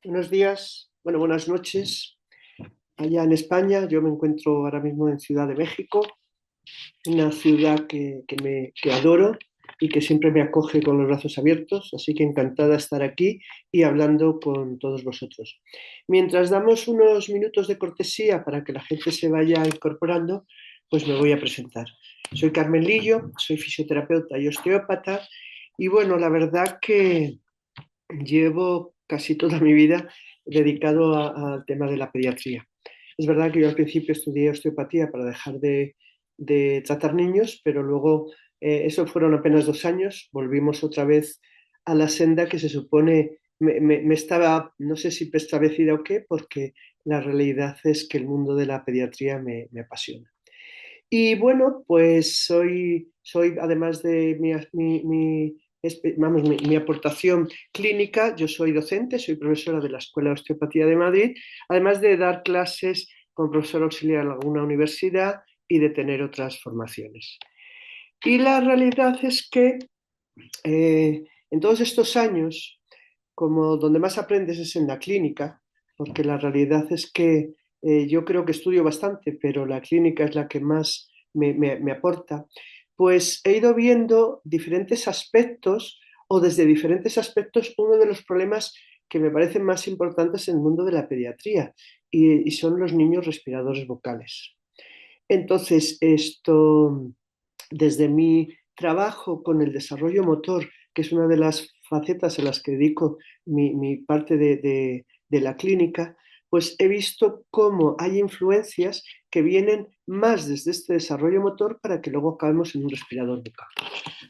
Buenos días, bueno, buenas noches. Allá en España, yo me encuentro ahora mismo en Ciudad de México, una ciudad que adoro y que siempre me acoge con los brazos abiertos, así que encantada de estar aquí y hablando con todos vosotros. Mientras damos unos minutos de cortesía para que la gente se vaya incorporando, pues me voy a presentar. Soy Carmen Lillo, soy fisioterapeuta y osteópata y bueno, la verdad que llevo casi toda mi vida dedicado al tema de la pediatría. Es verdad que yo al principio estudié osteopatía para dejar de tratar niños, pero luego eso fueron apenas 2 años, volvimos otra vez a la senda que se supone me estaba, no sé si establecida o qué, porque la realidad es que el mundo de la pediatría me apasiona. Y bueno, pues soy además de mi aportación clínica, yo soy docente, soy profesora de la Escuela de Osteopatía de Madrid, además de dar clases como profesor auxiliar en alguna universidad y de tener otras formaciones. Y la realidad es que en todos estos años, como donde más aprendes es en la clínica, porque la realidad es que yo creo que estudio bastante, pero la clínica es la que más me aporta, pues he ido viendo diferentes aspectos o desde diferentes aspectos uno de los problemas que me parecen más importantes en el mundo de la pediatría y son los niños respiradores vocales. Entonces, esto, desde mi trabajo con el desarrollo motor, que es una de las facetas en las que dedico mi parte de la clínica, pues he visto cómo hay influencias que vienen más desde este desarrollo motor para que luego acabemos en un respirador bucal.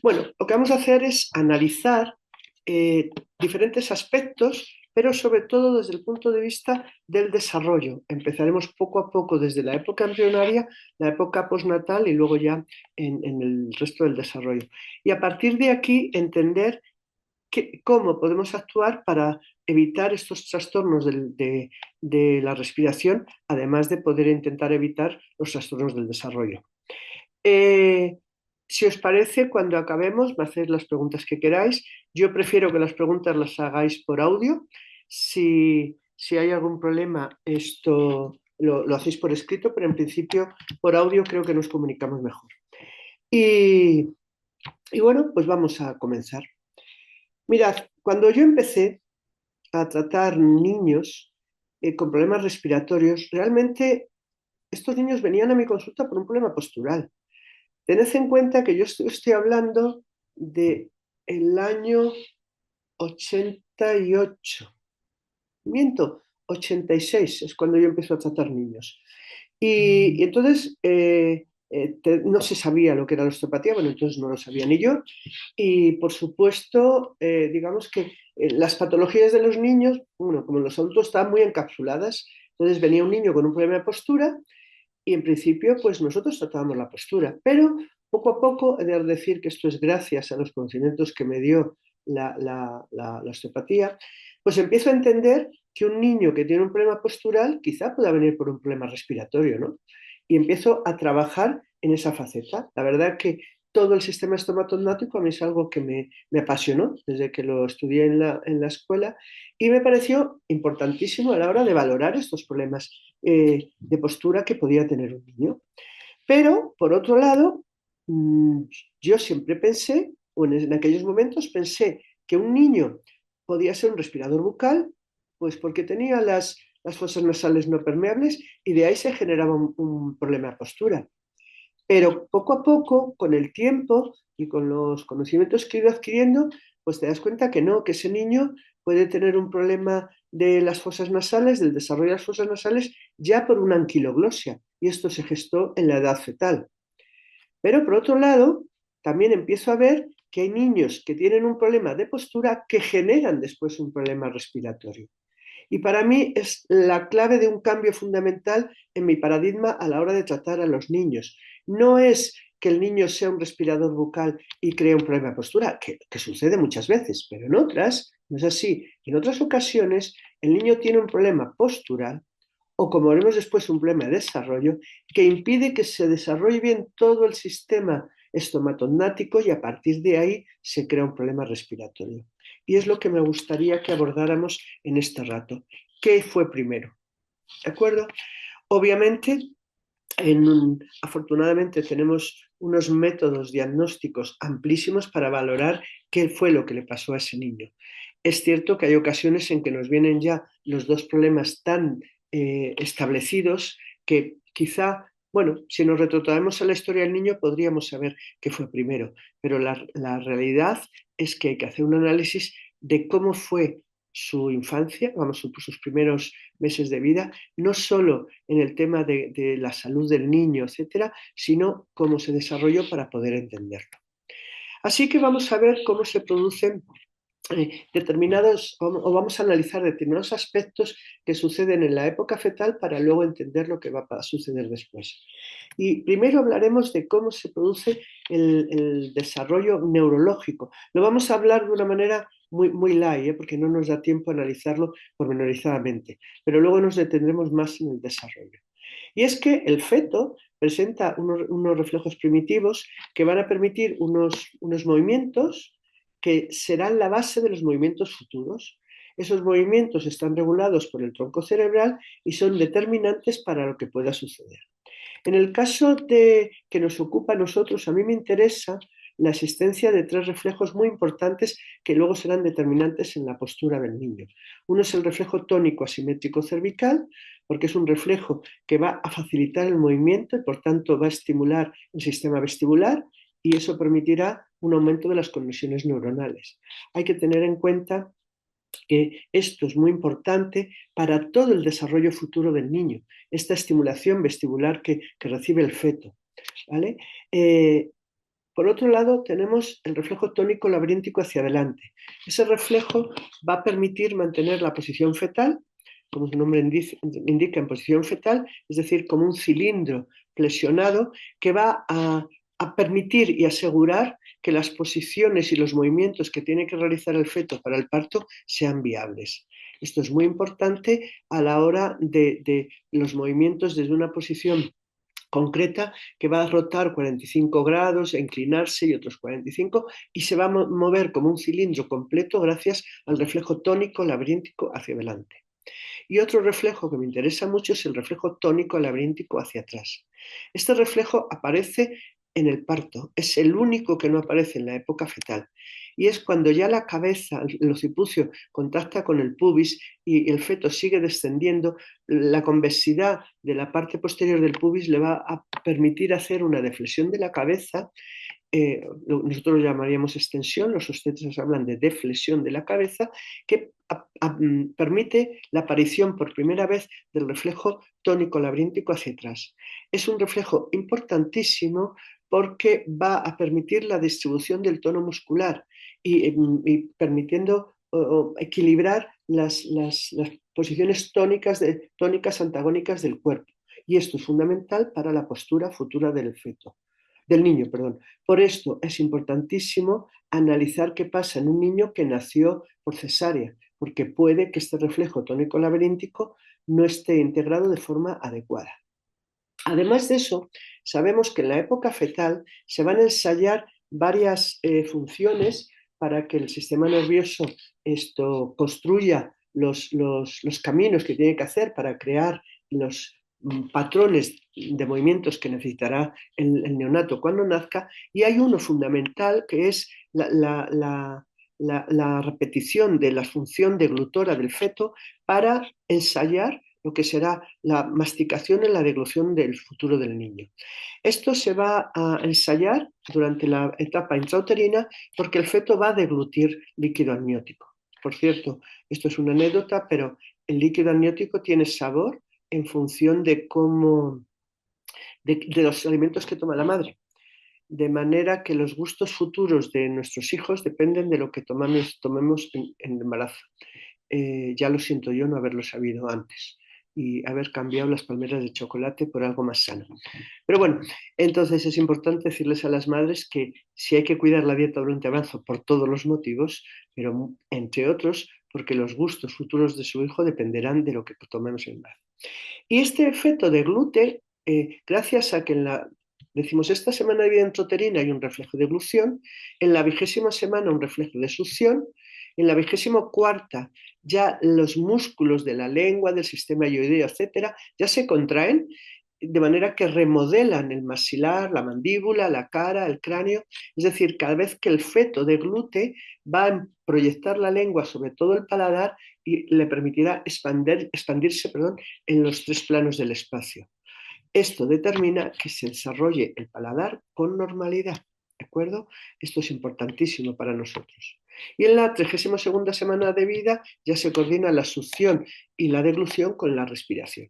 Bueno, lo que vamos a hacer es analizar diferentes aspectos, pero sobre todo desde el punto de vista del desarrollo. Empezaremos poco a poco desde la época embrionaria, la época postnatal y luego ya en el resto del desarrollo. Y a partir de aquí entender cómo podemos actuar para evitar estos trastornos de la respiración, además de poder intentar evitar los trastornos del desarrollo. Eh, si os parece, cuando acabemos, me hacéis las preguntas que queráis. Yo prefiero que las preguntas las hagáis por audio. Si hay algún problema, esto lo hacéis por escrito, pero en principio por audio creo que nos comunicamos mejor. Y, y bueno, pues vamos a comenzar. Mirad, cuando yo empecé a tratar niños con problemas respiratorios, realmente estos niños venían a mi consulta por un problema postural. Tened en cuenta que yo estoy hablando de el año 88. Miento, 86 es cuando yo empecé a tratar niños. Y entonces no se sabía lo que era la osteopatía, bueno, entonces no lo sabía ni yo. Y por supuesto, digamos que las patologías de los niños, bueno, como los adultos, estaban muy encapsuladas. Entonces venía un niño con un problema de postura y en principio, pues nosotros tratábamos la postura, pero poco a poco, he de decir que esto es gracias a los conocimientos que me dio la osteopatía, pues empiezo a entender que un niño que tiene un problema postural quizá pueda venir por un problema respiratorio, ¿no? Y empiezo a trabajar en esa faceta. La verdad que todo el sistema estomatognático a mí es algo que me apasionó desde que lo estudié en la escuela y me pareció importantísimo a la hora de valorar estos problemas de postura que podía tener un niño. Pero, por otro lado, yo siempre pensé, o en aquellos momentos pensé, que un niño podía ser un respirador bucal, pues porque tenía las fosas nasales no permeables y de ahí se generaba un problema de postura. Pero poco a poco, con el tiempo y con los conocimientos que he ido adquiriendo, pues te das cuenta que no, que ese niño puede tener un problema de las fosas nasales, del desarrollo de las fosas nasales, ya por una anquiloglosia. Y esto se gestó en la edad fetal. Pero por otro lado, también empiezo a ver que hay niños que tienen un problema de postura que generan después un problema respiratorio. Y para mí es la clave de un cambio fundamental en mi paradigma a la hora de tratar a los niños. No es que el niño sea un respirador bucal y cree un problema de postura, que sucede muchas veces, pero en otras no es así. En otras ocasiones el niño tiene un problema postural o, como veremos después, un problema de desarrollo que impide que se desarrolle bien todo el sistema estomatognático y a partir de ahí se crea un problema respiratorio. y es lo que me gustaría que abordáramos en este rato. ¿Qué fue primero? ¿De acuerdo? Obviamente, afortunadamente tenemos unos métodos diagnósticos amplísimos para valorar qué fue lo que le pasó a ese niño. Es cierto que hay ocasiones en que nos vienen ya los dos problemas tan establecidos que quizá, bueno, si nos retrotraemos a la historia del niño podríamos saber qué fue primero, pero la realidad es que hay que hacer un análisis de cómo fue su infancia, vamos, sus primeros meses de vida, no solo en el tema de la salud del niño, etcétera, sino cómo se desarrolló para poder entenderlo. Así que vamos a ver cómo se producen determinados, o vamos a analizar determinados aspectos que suceden en la época fetal para luego entender lo que va a suceder después. Y primero hablaremos de cómo se produce el desarrollo neurológico. Lo vamos a hablar de una manera muy light, porque no nos da tiempo a analizarlo pormenorizadamente, pero luego nos detendremos más en el desarrollo. Y es que el feto presenta unos reflejos primitivos que van a permitir unos movimientos que serán la base de los movimientos futuros. Esos movimientos están regulados por el tronco cerebral y son determinantes para lo que pueda suceder. En el caso de que nos ocupa a nosotros, a mí me interesa la existencia de tres reflejos muy importantes que luego serán determinantes en la postura del niño. Uno es el reflejo tónico asimétrico cervical, porque es un reflejo que va a facilitar el movimiento y por tanto va a estimular el sistema vestibular y eso permitirá un aumento de las conexiones neuronales. Hay que tener en cuenta que esto es muy importante para todo el desarrollo futuro del niño, esta estimulación vestibular que recibe el feto. ¿Vale? Por otro lado, tenemos el reflejo tónico laberíntico hacia adelante. Ese reflejo va a permitir mantener la posición fetal, como su nombre indica, en posición fetal, es decir, como un cilindro flexionado que va a permitir y asegurar que las posiciones y los movimientos que tiene que realizar el feto para el parto sean viables. Esto es muy importante a la hora de los movimientos desde una posición concreta que va a rotar 45 grados, a inclinarse y otros 45 y se va a mover como un cilindro completo gracias al reflejo tónico laberíntico hacia adelante. Y otro reflejo que me interesa mucho es el reflejo tónico laberíntico hacia atrás. Este reflejo aparece en el parto, es el único que no aparece en la época fetal. Y es cuando ya la cabeza, el occipucio, contacta con el pubis y el feto sigue descendiendo, la convexidad de la parte posterior del pubis le va a permitir hacer una deflexión de la cabeza. Nosotros lo llamaríamos extensión, los obstetras hablan de deflexión de la cabeza, que permite la aparición por primera vez del reflejo tónico laberíntico hacia atrás. Es un reflejo importantísimo porque va a permitir la distribución del tono muscular y permitiendo equilibrar las posiciones tónicas antagónicas del cuerpo. Y esto es fundamental para la postura futura del feto. Del niño, perdón. Por esto es importantísimo analizar qué pasa en un niño que nació por cesárea, porque puede que este reflejo tónico laberíntico no esté integrado de forma adecuada. Además de eso, sabemos que en la época fetal se van a ensayar varias funciones para que el sistema nervioso construya los caminos que tiene que hacer para crear los patrones de movimientos que necesitará el neonato cuando nazca, y hay uno fundamental que es la repetición de la función deglutora del feto para ensayar lo que será la masticación y la deglución del futuro del niño. Esto se va a ensayar durante la etapa intrauterina porque el feto va a deglutir líquido amniótico. Por cierto, esto es una anécdota, pero el líquido amniótico tiene sabor en función de de los alimentos que toma la madre. De manera que los gustos futuros de nuestros hijos dependen de lo que tomemos en el embarazo. Ya lo siento yo no haberlo sabido antes y haber cambiado las palmeras de chocolate por algo más sano. Pero bueno, entonces es importante decirles a las madres que si hay que cuidar la dieta durante el embarazo por todos los motivos, pero entre otros porque los gustos futuros de su hijo dependerán de lo que tomemos en el embarazo. Y este efecto de gluten, gracias a que decimos, esta semana de vida intrauterina hay un reflejo de eglución, en la 20ª semana un reflejo de succión, En la 24ª ya los músculos de la lengua, del sistema hioideo, etcétera, ya se contraen de manera que remodelan el maxilar, la mandíbula, la cara, el cráneo. Es decir, cada vez que el feto deglute va a proyectar la lengua sobre todo el paladar y le permitirá expandirse, en los 3 planos del espacio. Esto determina que se desarrolle el paladar con normalidad. ¿De acuerdo? Esto es importantísimo para nosotros. Y en la 32ª semana de vida ya se coordina la succión y la deglución con la respiración.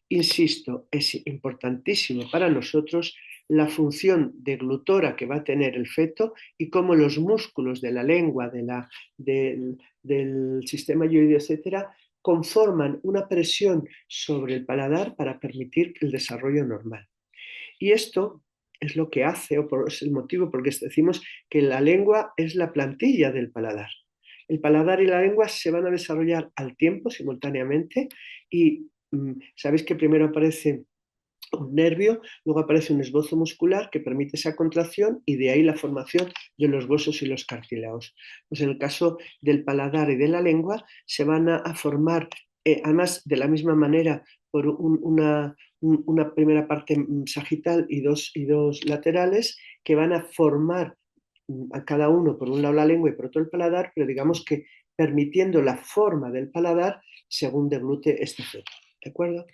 Insisto, es importantísimo para nosotros la función deglutora que va a tener el feto y cómo los músculos de la lengua, del sistema hioideo, etcétera, conforman una presión sobre el paladar para permitir el desarrollo normal. Y esto es lo que hace, es el motivo por el que decimos que la lengua es la plantilla del paladar. El paladar y la lengua se van a desarrollar al tiempo, simultáneamente, y sabéis que primero aparece un nervio, luego aparece un esbozo muscular que permite esa contracción y de ahí la formación de los huesos y los cartílagos. Pues en el caso del paladar y de la lengua se van a formar, además de la misma manera, por una primera parte sagital y dos laterales que van a formar a cada uno por un lado la lengua y por otro el paladar, pero digamos que permitiendo la forma del paladar según deglute este feto. ¿De acuerdo?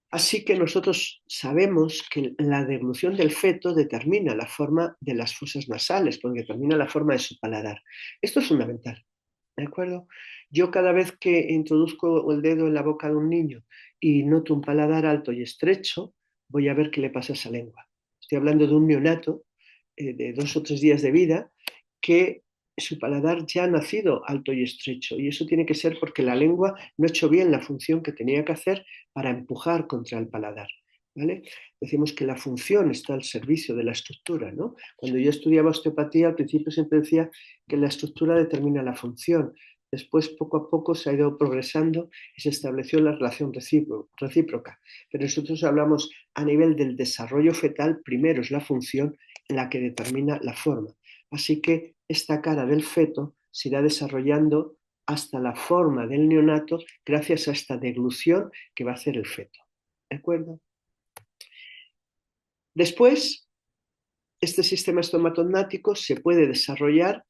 Así que nosotros sabemos que la deglución del feto determina la forma de las fosas nasales, porque determina la forma de su paladar. Esto es fundamental, ¿de acuerdo? Yo cada vez que introduzco el dedo en la boca de un niño y noto un paladar alto y estrecho, voy a ver qué le pasa a esa lengua. Estoy hablando de un neonato de 2 o 3 días de vida que su paladar ya ha nacido alto y estrecho, y eso tiene que ser porque la lengua no ha hecho bien la función que tenía que hacer para empujar contra el paladar. ¿Vale? Decimos que la función está al servicio de la estructura, ¿no? Cuando yo estudiaba osteopatía, al principio siempre decía que la estructura determina la función. Después, poco a poco, se ha ido progresando y se estableció la relación recíproca. Pero nosotros hablamos a nivel del desarrollo fetal, primero es la función la que determina la forma. Así que esta cara del feto se irá desarrollando hasta la forma del neonato gracias a esta deglución que va a hacer el feto. ¿De acuerdo? Después, este sistema estomatognático se puede desarrollar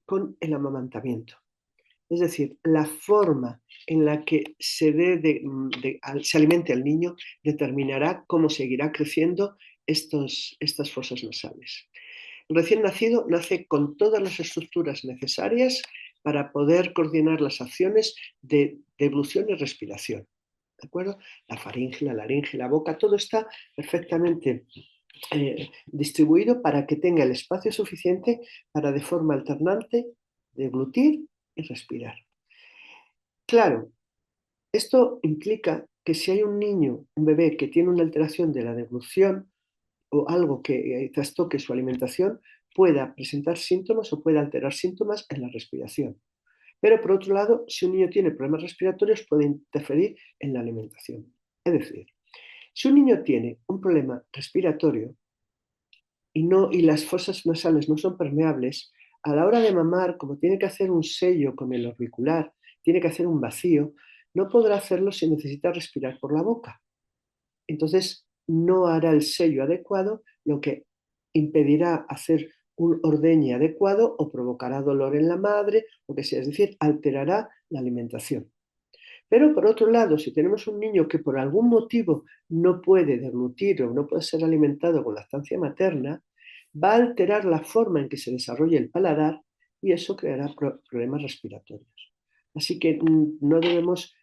con el amamantamiento. Es decir, la forma en la que se alimente al niño determinará cómo seguirá creciendo estas fosas nasales. El recién nacido nace con todas las estructuras necesarias para poder coordinar las acciones de deglución y respiración. ¿De acuerdo? La faringe, la laringe, la boca, todo está perfectamente distribuido para que tenga el espacio suficiente para de forma alternante deglutir y respirar. Claro, esto implica que si hay un niño, un bebé que tiene una alteración de la deglución o algo que trastoque su alimentación, pueda presentar síntomas o pueda alterar síntomas en la respiración. Pero por otro lado, si un niño tiene problemas respiratorios, puede interferir en la alimentación. Es decir, si un niño tiene un problema respiratorio y las fosas nasales no son permeables, a la hora de mamar, como tiene que hacer un sello con el orbicular, tiene que hacer un vacío, no podrá hacerlo si necesita respirar por la boca. Entonces, no hará el sello adecuado, lo que impedirá hacer un ordeñe adecuado o provocará dolor en la madre, o que sea, es decir, alterará la alimentación. Pero por otro lado, si tenemos un niño que por algún motivo no puede deglutir o no puede ser alimentado con lactancia materna, va a alterar la forma en que se desarrolla el paladar y eso creará problemas respiratorios. Así que no debemos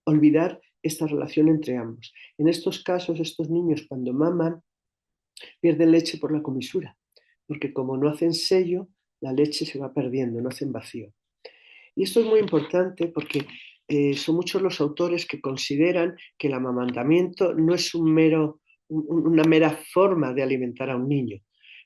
olvidar esta relación entre ambos. En estos casos, estos niños cuando maman pierden leche por la comisura, porque como no hacen sello, la leche se va perdiendo, no hacen vacío. Y esto es muy importante porque son muchos los autores que consideran que el amamantamiento no es una mera forma de alimentar a un niño.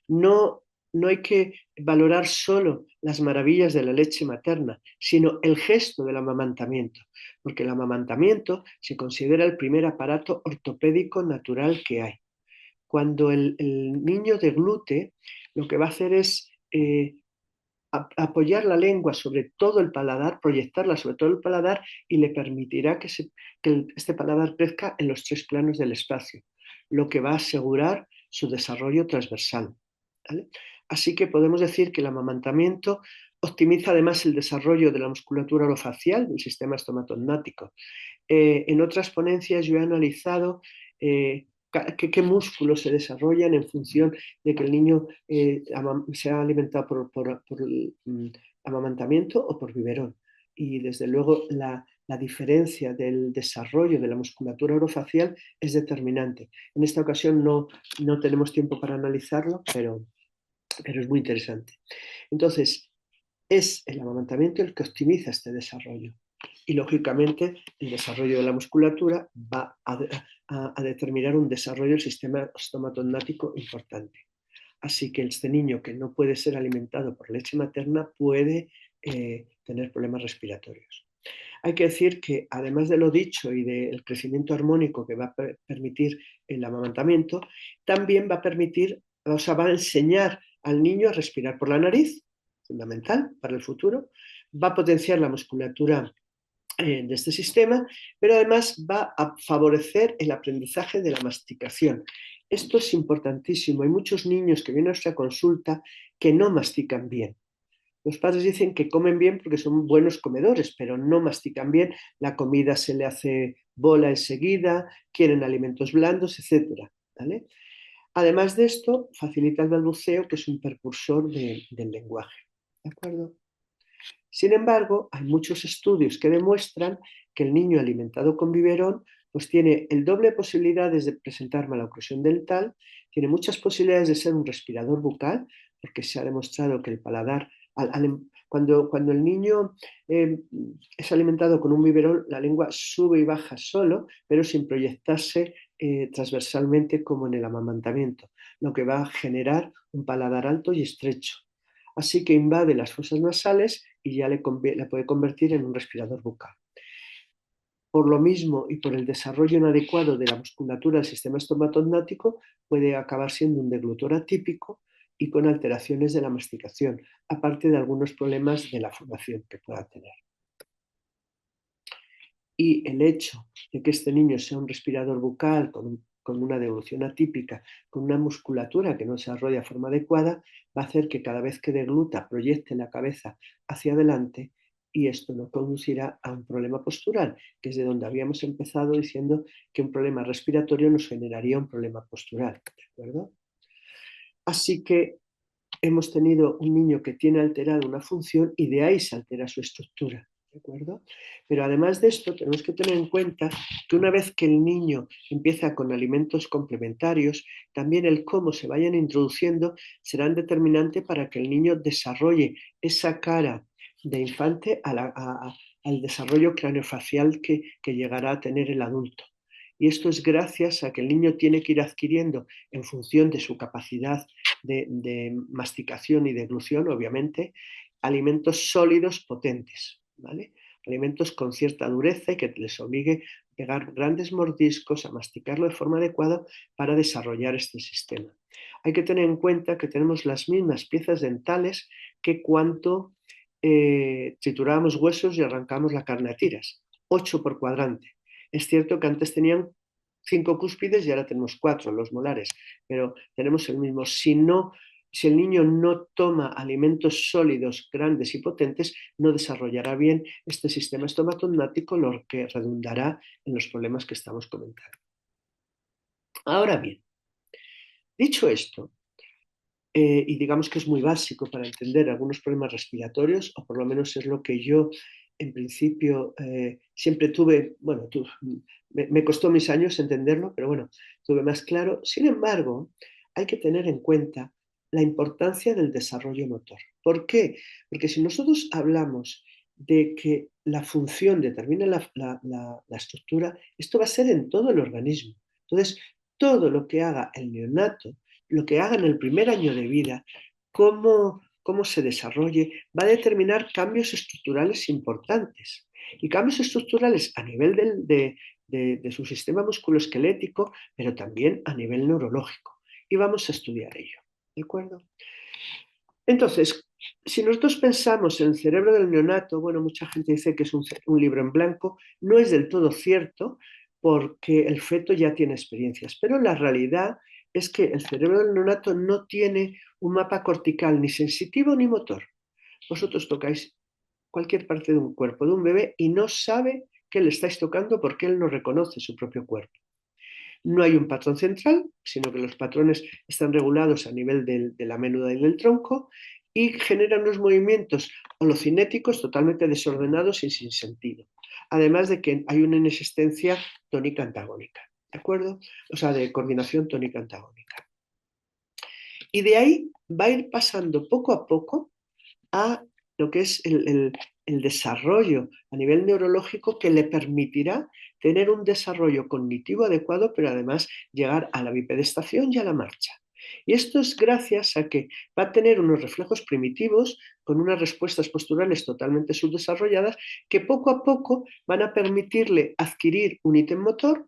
No, no hay que valorar solo las maravillas de la leche materna, sino el gesto del amamantamiento, porque el amamantamiento se considera el primer aparato ortopédico natural que hay. Cuando el niño deglute, lo que va a hacer es apoyar la lengua sobre todo el paladar, proyectarla sobre todo el paladar y le permitirá que este paladar crezca en los 3 planos del espacio, lo que va a asegurar su desarrollo transversal, ¿vale? Así que podemos decir que el amamantamiento optimiza además el desarrollo de la musculatura orofacial del sistema estomatognático. En otras ponencias yo he analizado qué músculos se desarrollan en función de que el niño sea alimentado por amamantamiento o por biberón. Y desde luego la diferencia del desarrollo de la musculatura orofacial es determinante. En esta ocasión no tenemos tiempo para analizarlo, pero es muy interesante. Entonces, es el amamantamiento el que optimiza este desarrollo. Y lógicamente el desarrollo de la musculatura va a determinar un desarrollo del sistema estomatognático importante. Así que este niño que no puede ser alimentado por leche materna puede tener problemas respiratorios. Hay que decir que además de lo dicho y del crecimiento armónico que va a permitir el amamantamiento, también va a permitir, o sea, va a enseñar al niño a respirar por la nariz, fundamental para el futuro, va a potenciar la musculatura de este sistema, pero además va a favorecer el aprendizaje de la masticación. Esto es importantísimo. Hay muchos niños que vienen a nuestra consulta que no mastican bien. Los padres dicen que comen bien porque son buenos comedores, pero no mastican bien, la comida se le hace bola enseguida, quieren alimentos blandos, etc. ¿Vale? Además de esto, facilita el balbuceo, que es un precursor del lenguaje. ¿De acuerdo? Sin embargo, hay muchos estudios que demuestran que el niño alimentado con biberón pues tiene el doble de posibilidades de presentar maloclusión dental, tiene muchas posibilidades de ser un respirador bucal, porque se ha demostrado que el paladar, cuando el niño es alimentado con un biberón, la lengua sube y baja solo, pero sin proyectarse transversalmente como en el amamantamiento, lo que va a generar un paladar alto y estrecho. Así que invade las fosas nasales y ya le puede convertir en un respirador bucal. Por lo mismo y por el desarrollo inadecuado de la musculatura del sistema estomatognático, puede acabar siendo un deglutor atípico y con alteraciones de la masticación, aparte de algunos problemas de la formación que pueda tener. Y el hecho de que este niño sea un respirador bucal con una devolución atípica, con una musculatura que no se desarrolla de forma adecuada, va a hacer que cada vez que degluta proyecte la cabeza hacia adelante y esto nos conducirá a un problema postural, que es de donde habíamos empezado diciendo que un problema respiratorio nos generaría un problema postural. ¿De acuerdo? Así que hemos tenido un niño que tiene alterada una función y de ahí se altera su estructura. ¿De acuerdo? Pero además de esto, tenemos que tener en cuenta que una vez que el niño empieza con alimentos complementarios, también el cómo se vayan introduciendo serán determinante para que el niño desarrolle esa cara de infante al desarrollo craneofacial que llegará a tener el adulto. Y esto es gracias a que el niño tiene que ir adquiriendo, en función de su capacidad de masticación y deglución, obviamente, alimentos sólidos potentes, ¿vale? Alimentos con cierta dureza y que les obligue a pegar grandes mordiscos, a masticarlo de forma adecuada para desarrollar este sistema. Hay que tener en cuenta que tenemos las mismas piezas dentales que cuando triturábamos huesos y arrancamos la carne a tiras, 8 por cuadrante. Es cierto que antes tenían 5 cúspides y ahora tenemos 4, los molares, pero tenemos el mismo. Si el niño no toma alimentos sólidos, grandes y potentes, no desarrollará bien este sistema estomatognático, lo que redundará en los problemas que estamos comentando. Ahora bien, dicho esto, y digamos que es muy básico para entender algunos problemas respiratorios, o por lo menos es lo que yo en principio siempre tuve, bueno, me costó mis años entenderlo, pero bueno, tuve más claro. Sin embargo, hay que tener en cuenta la importancia del desarrollo motor. ¿Por qué? Porque si nosotros hablamos de que la función determina la estructura, esto va a ser en todo el organismo. Entonces, todo lo que haga el neonato, lo que haga en el primer año de vida, cómo se desarrolle, va a determinar cambios estructurales importantes. Y cambios estructurales a nivel de su sistema musculoesquelético, pero también a nivel neurológico. Y vamos a estudiar ello. ¿De acuerdo? Entonces, Si nosotros pensamos en el cerebro del neonato, bueno, mucha gente dice que es un libro en blanco, no es del todo cierto porque el feto ya tiene experiencias, pero la realidad es que el cerebro del neonato no tiene un mapa cortical ni sensitivo ni motor. Vosotros tocáis cualquier parte de un cuerpo de un bebé y no sabe que le estáis tocando porque él no reconoce su propio cuerpo. No hay un patrón central, sino que los patrones están regulados a nivel de la médula y del tronco y generan unos movimientos holocinéticos totalmente desordenados y sin sentido. Además de que hay una inexistencia tónica antagónica, ¿de acuerdo? O sea, de coordinación tónica antagónica. Y de ahí va a ir pasando poco a poco a lo que es el desarrollo a nivel neurológico que le permitirá tener un desarrollo cognitivo adecuado, pero además llegar a la bipedestación y a la marcha. Y esto es gracias a que va a tener unos reflejos primitivos con unas respuestas posturales totalmente subdesarrolladas que poco a poco van a permitirle adquirir un ítem motor.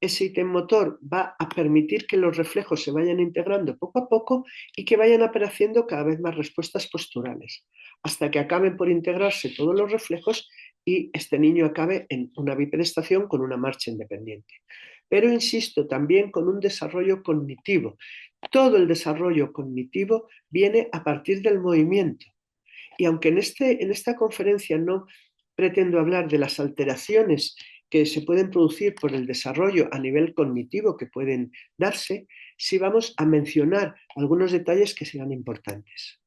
Ese ítem motor va a permitir que los reflejos se vayan integrando poco a poco y que vayan apareciendo cada vez más respuestas posturales, hasta que acaben por integrarse todos los reflejos y este niño acabe en una bipedestación con una marcha independiente. Pero insisto, también con un desarrollo cognitivo. Todo el desarrollo cognitivo viene a partir del movimiento. Y aunque en esta conferencia no pretendo hablar de las alteraciones que se pueden producir por el desarrollo a nivel cognitivo que pueden darse, sí vamos a mencionar algunos detalles que serán importantes.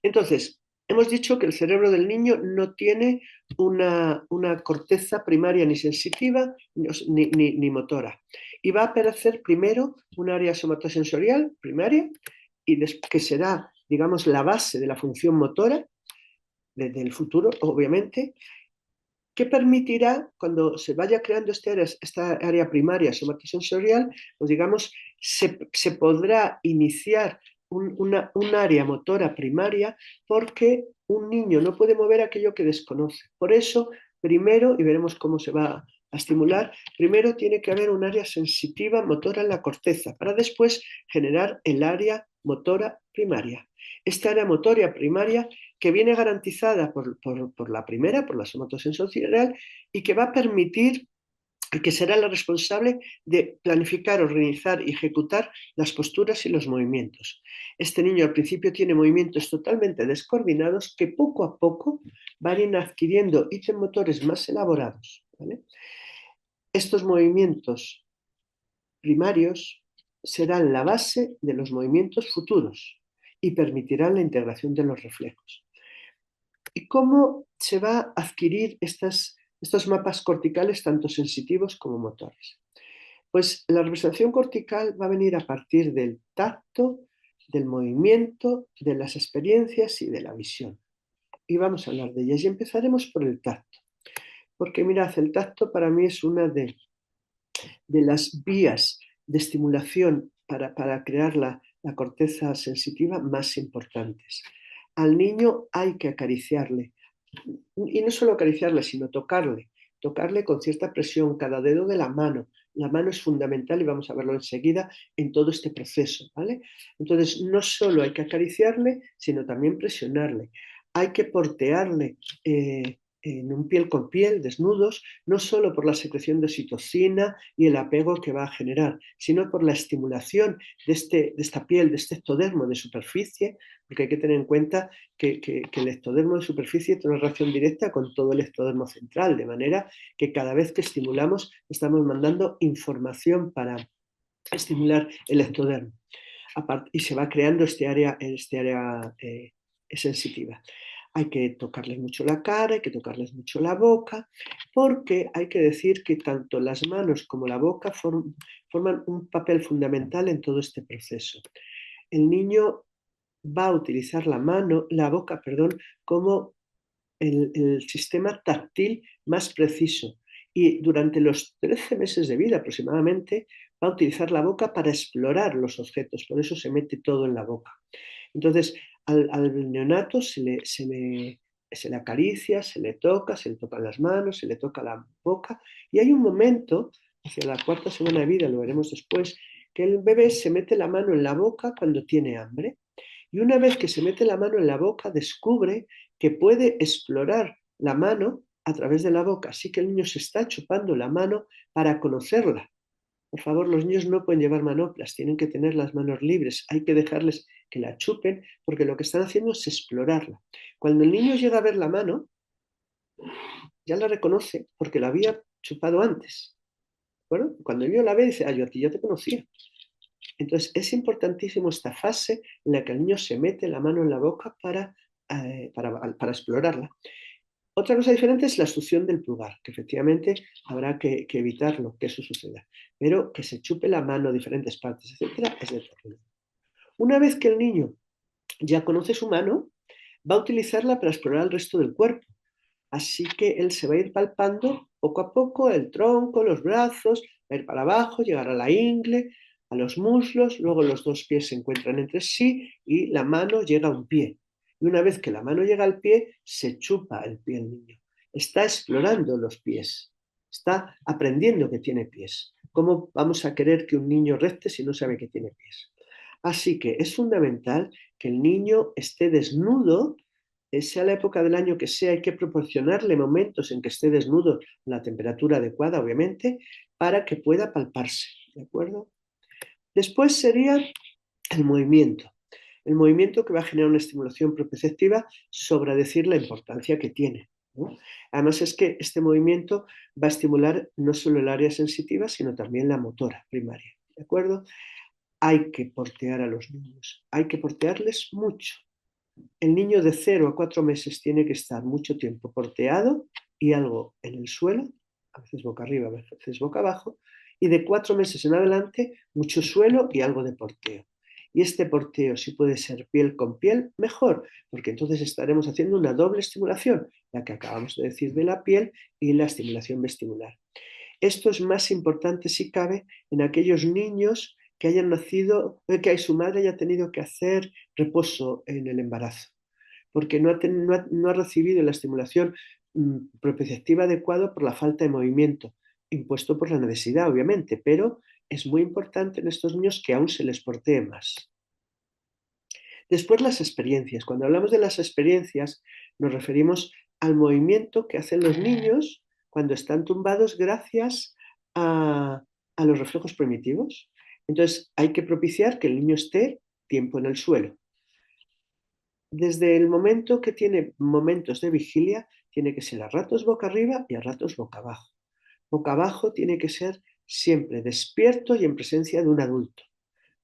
Entonces, hemos dicho que el cerebro del niño no tiene una corteza primaria ni sensitiva ni motora. Y va a aparecer primero un área somatosensorial primaria, que será, digamos, la base de la función motora desde el futuro, obviamente, que permitirá, cuando se vaya creando esta área primaria somatosensorial, pues digamos, se podrá iniciar un área motora primaria porque un niño no puede mover aquello que desconoce. Por eso, primero, y veremos cómo se va a estimular, primero tiene que haber un área sensitiva motora en la corteza para después generar el área motora primaria. Esta área motora primaria que viene garantizada por la primera, por la somatosensorial, y que va a permitir, que será la responsable de planificar, organizar y ejecutar las posturas y los movimientos. Este niño al principio tiene movimientos totalmente descoordinados que poco a poco van a ir adquiriendo ítems motores más elaborados, ¿vale? Estos movimientos primarios serán la base de los movimientos futuros y permitirán la integración de los reflejos. ¿Y cómo se va a adquirir estos mapas corticales tanto sensitivos como motores? Pues la representación cortical va a venir a partir del tacto, del movimiento, de las experiencias y de la visión. Y vamos a hablar de ellas. Y empezaremos por el tacto. Porque mirad, el tacto para mí es una de las vías de estimulación para crear la corteza sensitiva más importantes. Al niño hay que acariciarle, y no solo acariciarle, sino tocarle con cierta presión cada dedo de la mano. La mano es fundamental y vamos a verlo enseguida en todo este proceso, ¿vale? Entonces, no solo hay que acariciarle, sino también presionarle. Hay que portearle en un piel con piel, desnudos, no solo por la secreción de oxitocina y el apego que va a generar, sino por la estimulación de esta piel, de este ectodermo de superficie, porque hay que tener en cuenta que el ectodermo de superficie tiene una relación directa con todo el ectodermo central, de manera que cada vez que estimulamos estamos mandando información para estimular el ectodermo. Y se va creando este área sensitiva. Hay que tocarles mucho la cara, hay que tocarles mucho la boca, porque hay que decir que tanto las manos como la boca forman un papel fundamental en todo este proceso. El niño va a utilizar la boca, perdón, como el sistema táctil más preciso. Y durante los 13 meses de vida aproximadamente va a utilizar la boca para explorar los objetos, por eso se mete todo en la boca. Entonces, al neonato se le acaricia, se le tocan las manos, se le toca la boca, y hay un momento, hacia la cuarta semana de vida, lo veremos después, que el bebé se mete la mano en la boca cuando tiene hambre. Y una vez que se mete la mano en la boca, descubre que puede explorar la mano a través de la boca. Así que el niño se está chupando la mano para conocerla. Por favor, los niños no pueden llevar manoplas, tienen que tener las manos libres, hay que dejarles que la chupen porque lo que están haciendo es explorarla. Cuando el niño llega a ver la mano, ya la reconoce porque la había chupado antes. ¿De Cuando el niño la ve, dice, yo a ti ya te conocía. Entonces, es importantísimo esta fase en la que el niño se mete la mano en la boca para explorarla. Otra cosa diferente es la succión del pulgar, que efectivamente habrá que evitarlo, que eso suceda. Pero que se chupe la mano, diferentes partes, etcétera, es determinante. Una vez que el niño ya conoce su mano, va a utilizarla para explorar el resto del cuerpo. Así que él se va a ir palpando poco a poco el tronco, los brazos, va a ir para abajo, llegar a la ingle, a los muslos, luego los dos pies se encuentran entre sí y la mano llega a un pie. Y una vez que la mano llega al pie, se chupa el pie el niño. Está explorando los pies, está aprendiendo que tiene pies. ¿Cómo vamos a querer que un niño recte si no sabe que tiene pies? Así que es fundamental que el niño esté desnudo, sea la época del año que sea, hay que proporcionarle momentos en que esté desnudo, la temperatura adecuada, obviamente, para que pueda palparse, ¿de acuerdo? Después sería el movimiento. El movimiento que va a generar una estimulación propioceptiva sobre decir la importancia que tiene, ¿no? Además es que este movimiento va a estimular no solo el área sensitiva, sino también la motora primaria, ¿de acuerdo? Hay que portear a los niños, hay que portearles mucho. El niño de 0 a 4 meses tiene que estar mucho tiempo porteado y algo en el suelo, a veces boca arriba, a veces boca abajo, y de 4 meses en adelante mucho suelo y algo de porteo. Y este porteo, si puede ser piel con piel, mejor, porque entonces estaremos haciendo una doble estimulación, la que acabamos de decir de la piel y la estimulación vestibular. Esto es más importante, si cabe, en aquellos niños que hayan nacido, que su madre haya tenido que hacer reposo en el embarazo, porque no ha recibido la estimulación propioceptiva adecuada por la falta de movimiento, impuesto por la necesidad, obviamente, pero es muy importante en estos niños que aún se les portee más. Después las experiencias. Cuando hablamos de las experiencias, nos referimos al movimiento que hacen los niños cuando están tumbados gracias a los reflejos primitivos. Entonces, hay que propiciar que el niño esté tiempo en el suelo. Desde el momento que tiene momentos de vigilia, tiene que ser a ratos boca arriba y a ratos boca abajo. Boca abajo tiene que ser siempre despierto y en presencia de un adulto.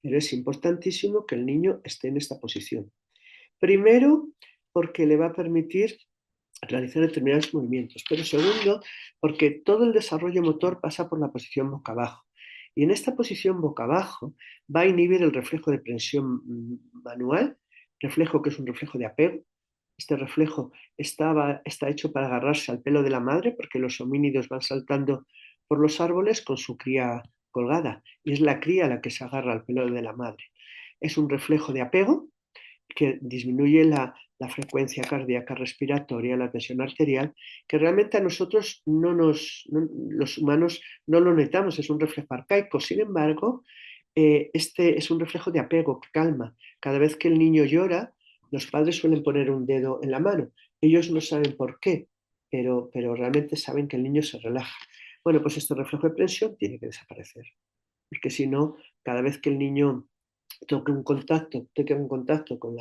Pero es importantísimo que el niño esté en esta posición. Primero, porque le va a permitir realizar determinados movimientos, pero segundo, porque todo el desarrollo motor pasa por la posición boca abajo. Y en esta posición boca abajo va a inhibir el reflejo de prensión manual, reflejo que es un reflejo de apego. Este reflejo está hecho para agarrarse al pelo de la madre, porque los homínidos van saltando por los árboles con su cría colgada, y es la cría la que se agarra al pelo de la madre. Es un reflejo de apego que disminuye la frecuencia cardíaca respiratoria, la tensión arterial, que realmente a nosotros los humanos no lo notamos, es un reflejo arcaico. Sin embargo, este es un reflejo de apego, que calma. Cada vez que el niño llora, los padres suelen poner un dedo en la mano. Ellos no saben por qué, pero realmente saben que el niño se relaja. Bueno, pues este reflejo de presión tiene que desaparecer, porque si no, cada vez que el niño toque un contacto con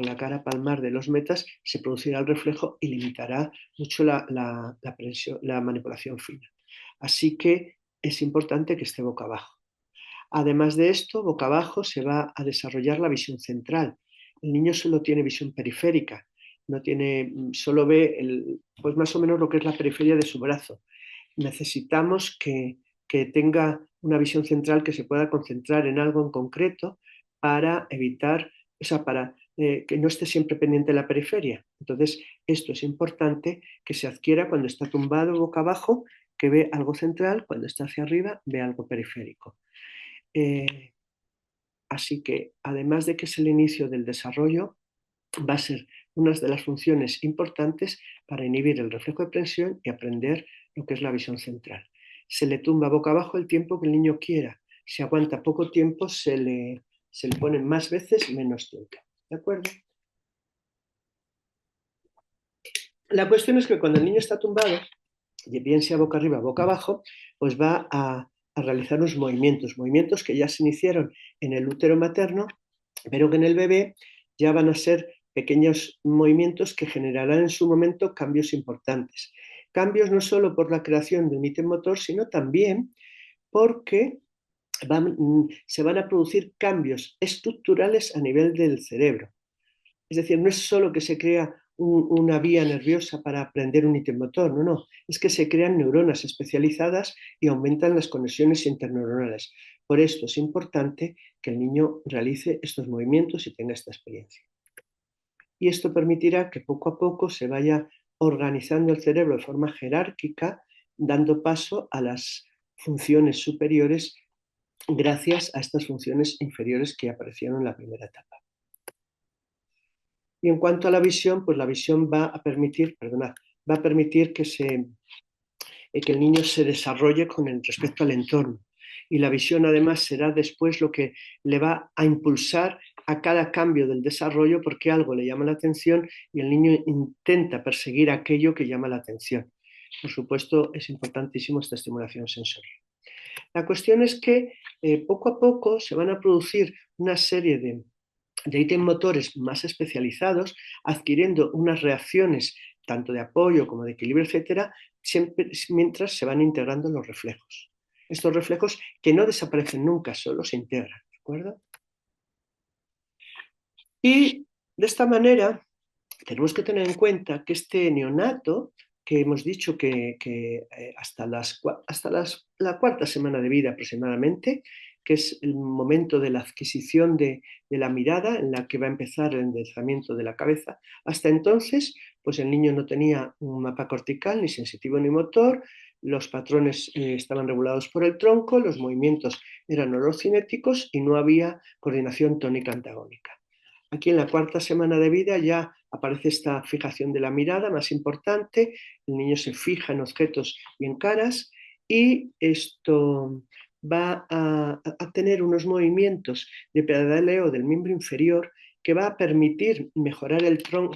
la cara palmar de los metas, se producirá el reflejo y limitará mucho la manipulación fina. Así que es importante que esté boca abajo. Además de esto, boca abajo se va a desarrollar la visión central. El niño solo tiene visión periférica, no tiene, solo ve pues más o menos lo que es la periferia de su brazo. Necesitamos que tenga una visión central que se pueda concentrar en algo en concreto para evitar, o sea, para que no esté siempre pendiente de la periferia. Entonces, esto es importante que se adquiera cuando está tumbado boca abajo, que ve algo central, cuando está hacia arriba, ve algo periférico. Así que, además de que es el inicio del desarrollo, va a ser una de las funciones importantes para inhibir el reflejo de presión y aprender lo que es la visión central. Se le tumba boca abajo el tiempo que el niño quiera. Si aguanta poco tiempo, se le ponen más veces, menos tiempo. ¿de acuerdo? La cuestión es que cuando el niño está tumbado, bien sea boca arriba, boca abajo, pues va a realizar unos movimientos que ya se iniciaron en el útero materno, pero que en el bebé ya van a ser pequeños movimientos que generarán en su momento cambios importantes. Cambios no solo por la creación de un ítem motor, sino también porque se van a producir cambios estructurales a nivel del cerebro. Es decir, no es solo que se crea una vía nerviosa para aprender un ítem motor, no, es que se crean neuronas especializadas y aumentan las conexiones interneuronales. Por esto es importante que el niño realice estos movimientos y tenga esta experiencia. Y esto permitirá que poco a poco se vaya organizando el cerebro de forma jerárquica, dando paso a las funciones superiores gracias a estas funciones inferiores que aparecieron en la primera etapa. Y en cuanto a la visión, pues la visión va a permitir, va a permitir que el niño se desarrolle con respecto al entorno. Y la visión además será después lo que le va a impulsar a cada cambio del desarrollo porque algo le llama la atención y el niño intenta perseguir aquello que llama la atención. Por supuesto, es importantísimo esta estimulación sensorial. La cuestión es que poco a poco se van a producir una serie de ítems motores más especializados, adquiriendo unas reacciones tanto de apoyo como de equilibrio, etcétera, siempre, mientras se van integrando los reflejos. Estos reflejos que no desaparecen nunca, solo se integran, ¿de acuerdo? Y de esta manera tenemos que tener en cuenta que este neonato, que hemos dicho que hasta la cuarta semana de vida aproximadamente, que es el momento de la adquisición de la mirada en la que va a empezar el enderezamiento de la cabeza, hasta entonces pues el niño no tenía un mapa cortical, ni sensitivo ni motor, los patrones estaban regulados por el tronco, los movimientos eran orocinéticos y no había coordinación tónica antagónica. Aquí en la cuarta semana de vida ya aparece esta fijación de la mirada más importante, el niño se fija en objetos y en caras y esto va a tener unos movimientos de pedaleo del miembro inferior que va a permitir mejorar el tono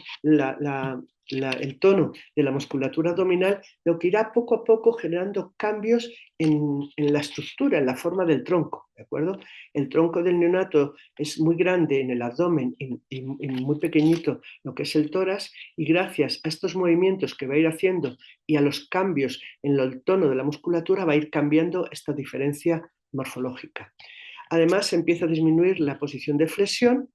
de la musculatura abdominal, lo que irá poco a poco generando cambios en la estructura, en la forma del tronco, ¿de acuerdo? El tronco del neonato es muy grande en el abdomen y muy pequeñito lo que es el tórax, y gracias a estos movimientos que va a ir haciendo y a los cambios en el tono de la musculatura va a ir cambiando esta diferencia morfológica. Además, empieza a disminuir la posición de flexión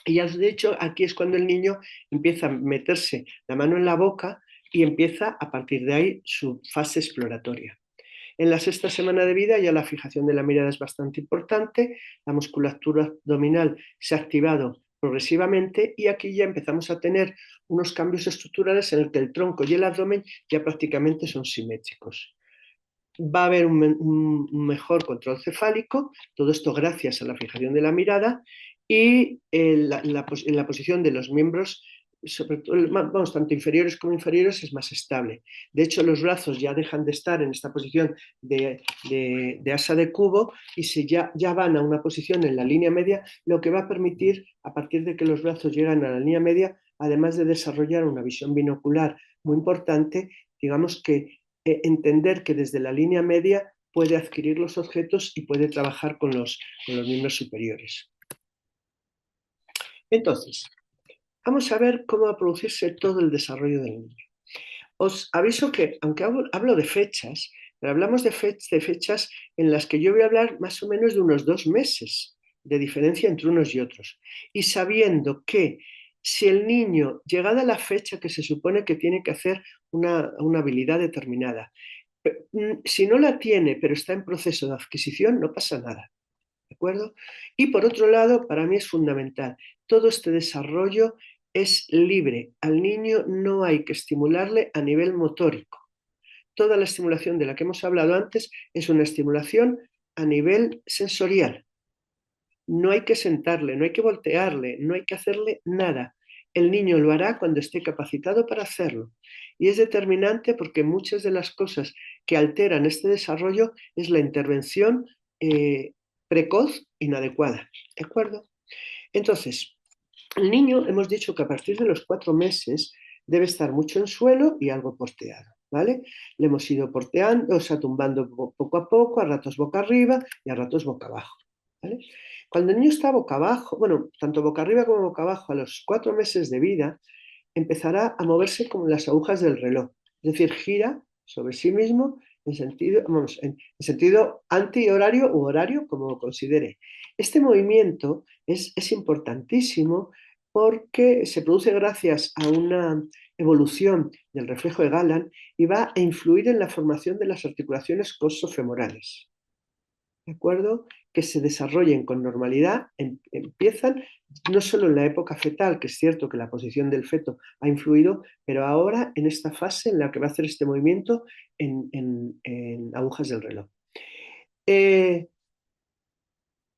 y ya os he dicho, aquí es cuando el niño empieza a meterse la mano en la boca y empieza a partir de ahí su fase exploratoria. En la sexta semana de vida ya la fijación de la mirada es bastante importante, la musculatura abdominal se ha activado progresivamente y aquí ya empezamos a tener unos cambios estructurales en el que el tronco y el abdomen ya prácticamente son simétricos. Va a haber un mejor control cefálico, todo esto gracias a la fijación de la mirada y en la posición de los miembros, sobre todo, vamos, tanto inferiores como inferiores, es más estable. De hecho, los brazos ya dejan de estar en esta posición de asa de cubo y ya van a una posición en la línea media, lo que va a permitir, a partir de que los brazos llegan a la línea media, además de desarrollar una visión binocular muy importante, digamos que entender que desde la línea media puede adquirir los objetos y puede trabajar con los miembros superiores. Entonces, vamos a ver cómo va a producirse todo el desarrollo del niño. Os aviso que, aunque hablo de fechas, pero hablamos de fechas en las que yo voy a hablar más o menos de unos 2 meses de diferencia entre unos y otros. Y sabiendo que si el niño, llegada la fecha que se supone que tiene que hacer una habilidad determinada, si no la tiene, pero está en proceso de adquisición, no pasa nada. ¿De acuerdo? Y por otro lado, para mí es fundamental, todo este desarrollo es libre. Al niño no hay que estimularle a nivel motórico. Toda la estimulación de la que hemos hablado antes es una estimulación a nivel sensorial. No hay que sentarle, no hay que voltearle, no hay que hacerle nada. El niño lo hará cuando esté capacitado para hacerlo. Y es determinante porque muchas de las cosas que alteran este desarrollo es la intervención precoz inadecuada. ¿De acuerdo? Entonces, El niño, hemos dicho que a partir de los 4 meses debe estar mucho en suelo y algo porteado, ¿vale? Le hemos ido porteando, o sea, tumbando poco a poco, a ratos boca arriba y a ratos boca abajo, ¿vale? Cuando el niño está boca abajo, bueno, tanto boca arriba como boca abajo, a los 4 meses de vida, empezará a moverse como las agujas del reloj, es decir, gira sobre sí mismo en sentido, vamos, en sentido antihorario u horario, como considere. Este movimiento es importantísimo porque se produce gracias a una evolución del reflejo de Galán y va a influir en la formación de las articulaciones coxofemorales. ¿De acuerdo? Que se desarrollen con normalidad, empiezan no solo en la época fetal, que es cierto que la posición del feto ha influido, pero ahora en esta fase en la que va a hacer este movimiento en agujas del reloj.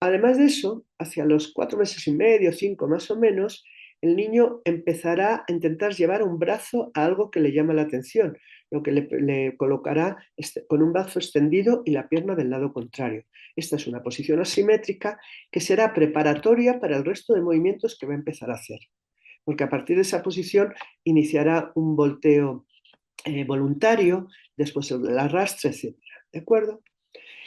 Además de eso, hacia los 4 meses y medio, 5 más o menos, el niño empezará a intentar llevar un brazo a algo que le llama la atención, lo que le colocará con un brazo extendido y la pierna del lado contrario. Esta es una posición asimétrica que será preparatoria para el resto de movimientos que va a empezar a hacer, porque a partir de esa posición iniciará un volteo voluntario, después el arrastre, etc. ¿De acuerdo?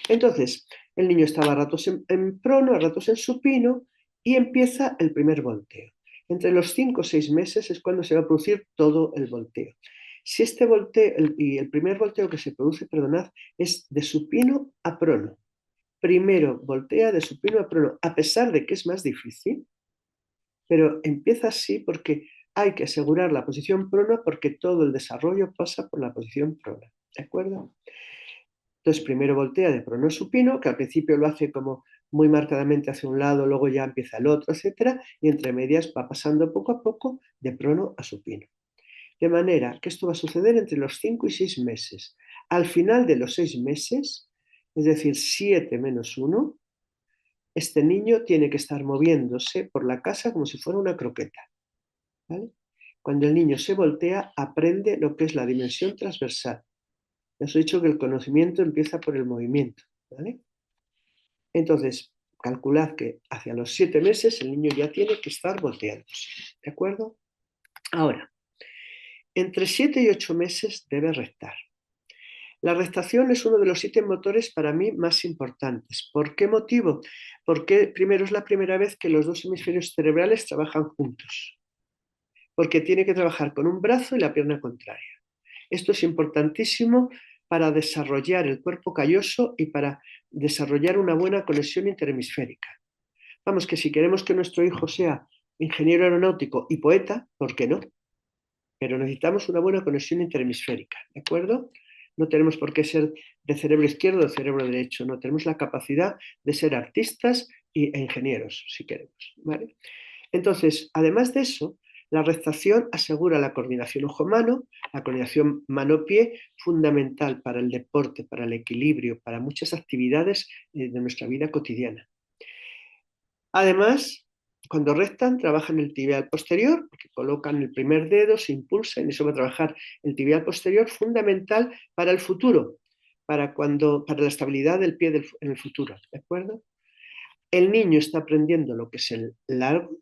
Entonces, el niño estaba a ratos en prono, a ratos en supino y empieza el primer volteo. Entre los 5 o 6 meses es cuando se va a producir todo el volteo. Si este volteo, y el primer volteo que se produce, perdonad, es de supino a prono. Primero voltea de supino a prono, a pesar de que es más difícil, pero empieza así porque hay que asegurar la posición prona porque todo el desarrollo pasa por la posición prona. ¿De acuerdo? Entonces, primero voltea de prono a supino, que al principio lo hace como muy marcadamente hacia un lado, luego ya empieza el otro, etcétera, y entre medias va pasando poco a poco de prono a supino. De manera que esto va a suceder entre los 5 y 6 meses. Al final de los 6 meses, es decir, 7 menos 1, este niño tiene que estar moviéndose por la casa como si fuera una croqueta, ¿vale? Cuando el niño se voltea, aprende lo que es la dimensión transversal. Les he dicho que el conocimiento empieza por el movimiento, ¿vale? Entonces, calculad que hacia los 7 meses el niño ya tiene que estar volteándose, ¿de acuerdo? Ahora, entre 7 y 8 meses debe rectar. La rectación es uno de los ítems motores para mí más importantes. ¿Por qué motivo? Porque primero es la primera vez que los dos hemisferios cerebrales trabajan juntos. Porque tiene que trabajar con un brazo y la pierna contraria. Esto es importantísimo para desarrollar el cuerpo calloso y para desarrollar una buena conexión interhemisférica. Vamos, que si queremos que nuestro hijo sea ingeniero aeronáutico y poeta, ¿por qué no? Pero necesitamos una buena conexión interhemisférica, ¿de acuerdo? No tenemos por qué ser de cerebro izquierdo o de cerebro derecho, no, tenemos la capacidad de ser artistas e ingenieros, si queremos, ¿vale? Entonces, además de eso, la rectación asegura la coordinación ojo-mano, la coordinación mano-pie, fundamental para el deporte, para el equilibrio, para muchas actividades de nuestra vida cotidiana. Además, cuando rectan, trabajan el tibial posterior, porque colocan el primer dedo, se impulsan, y eso va a trabajar el tibial posterior, fundamental para el futuro, para la estabilidad del pie en el futuro, ¿de acuerdo? El niño está aprendiendo lo que es el largo,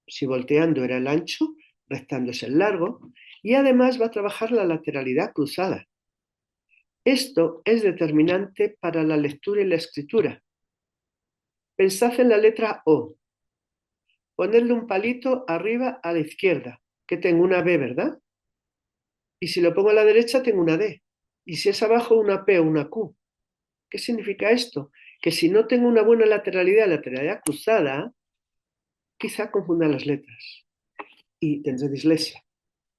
si volteando era el ancho, rectando es el largo, y además va a trabajar la lateralidad cruzada. Esto es determinante para la lectura y la escritura. Pensad en la letra O. Ponerle un palito arriba a la izquierda, que tengo una B, ¿verdad? Y si lo pongo a la derecha, tengo una D. Y si es abajo, una P o una Q. ¿Qué significa esto? Que si no tengo una buena lateralidad cruzada, quizá confunda las letras y tendré dislexia.